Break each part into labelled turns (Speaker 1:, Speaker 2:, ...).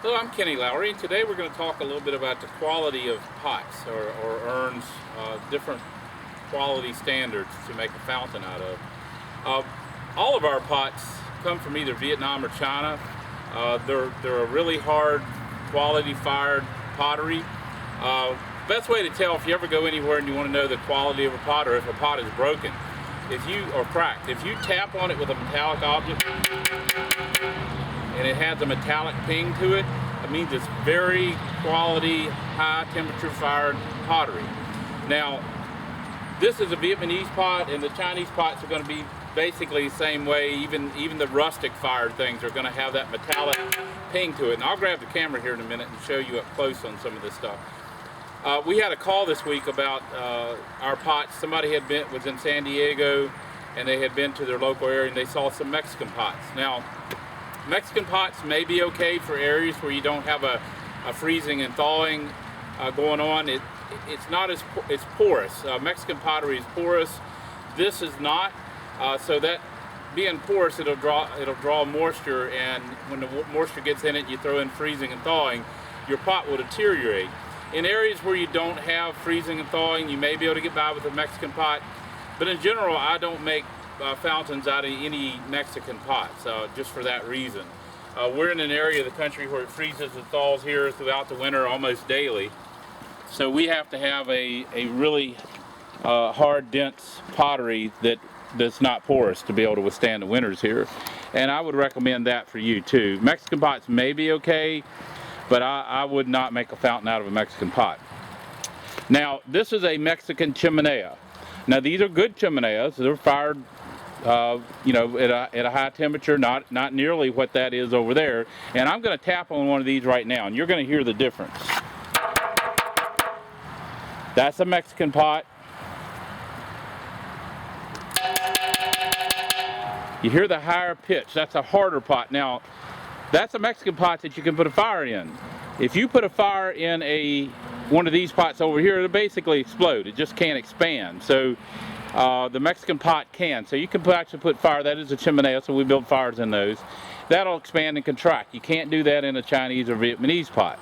Speaker 1: Hello, I'm Kenny Lowry, and today we're going to talk a little bit about the quality of pots or urns, different quality standards to make a fountain out of. All of our pots come from either Vietnam or China. They're a really hard quality fired pottery. Best way to tell if you ever go anywhere and you want to know the quality of a pot or if a pot is broken, or cracked, if you tap on it with a metallic object and it has a metallic ping to it, it means it's very quality, high temperature fired pottery. Now, this is a Vietnamese pot, and the Chinese pots are going to be basically the same way. Even the rustic fired things are going to have that metallic ping to it. And I'll grab the camera here in a minute and show you up close on some of this stuff. We had a call this week about our pots. Somebody was in San Diego, and they had been to their local area and they saw some Mexican pots. Now, Mexican pots may be okay for areas where you don't have a freezing and thawing going on. It's not as it's porous. Mexican pottery is porous. This is not. So that being porous, it'll draw moisture, and when the moisture gets in it, you throw in freezing and thawing, your pot will deteriorate. In areas where you don't have freezing and thawing, you may be able to get by with a Mexican pot, but in general, I don't make fountains out of any Mexican pots, just for that reason. We're in an area of the country where it freezes and thaws here throughout the winter almost daily, so we have to have a really hard, dense pottery that's not porous to be able to withstand the winters here. And I would recommend that for you too. Mexican pots may be okay, but I would not make a fountain out of a Mexican pot. Now, this is a Mexican chimenea. Now, these are good chimeneas. They're fired at a high temperature, not nearly what that is over there. And I'm going to tap on one of these right now, and you're going to hear the difference. That's a Mexican pot. You hear the higher pitch. That's a harder pot. Now, that's a Mexican pot that you can put a fire in. If you put a fire in one of these pots over here, it'll basically explode. It just can't expand. So the Mexican pot can. So you can actually put fire. That is a chimenea, so we build fires in those. That'll expand and contract. You can't do that in a Chinese or Vietnamese pot.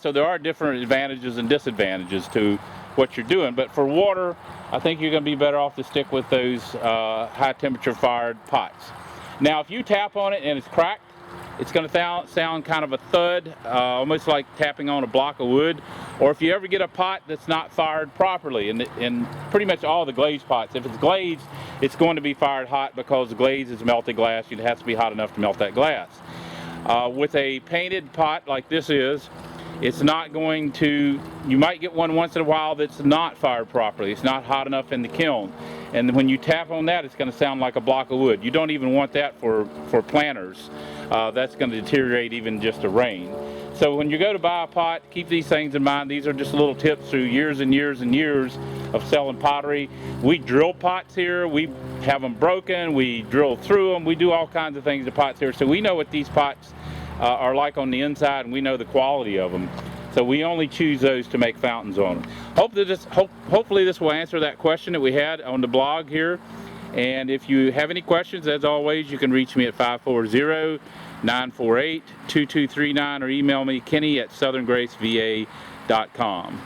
Speaker 1: So there are different advantages and disadvantages to what you're doing. But for water, I think you're going to be better off to stick with those high temperature fired pots. Now, if you tap on it and it's cracked, it's going to sound kind of a thud, almost like tapping on a block of wood. Or if you ever get a pot that's not fired properly, and pretty much all the glazed pots, if it's glazed, it's going to be fired hot because the glaze is melted glass. It has to be hot enough to melt that glass. With a painted pot like this is, it's not going to, you might get one once in a while that's not fired properly. It's not hot enough in the kiln. And when you tap on that, it's going to sound like a block of wood. You don't even want that for planters. That's going to deteriorate even just a rain. So when you go to buy a pot, keep these things in mind. These are just little tips through years and years and years of selling pottery. We drill pots here. We have them broken. We drill through them. We do all kinds of things to pots here. So we know what these pots are like on the inside, and we know the quality of them. So we only choose those to make fountains on them. Hopefully this will answer that question that we had on the blog here. And if you have any questions, as always, you can reach me at 540-948-2239 or email me, Kenny@southerngraceva.com.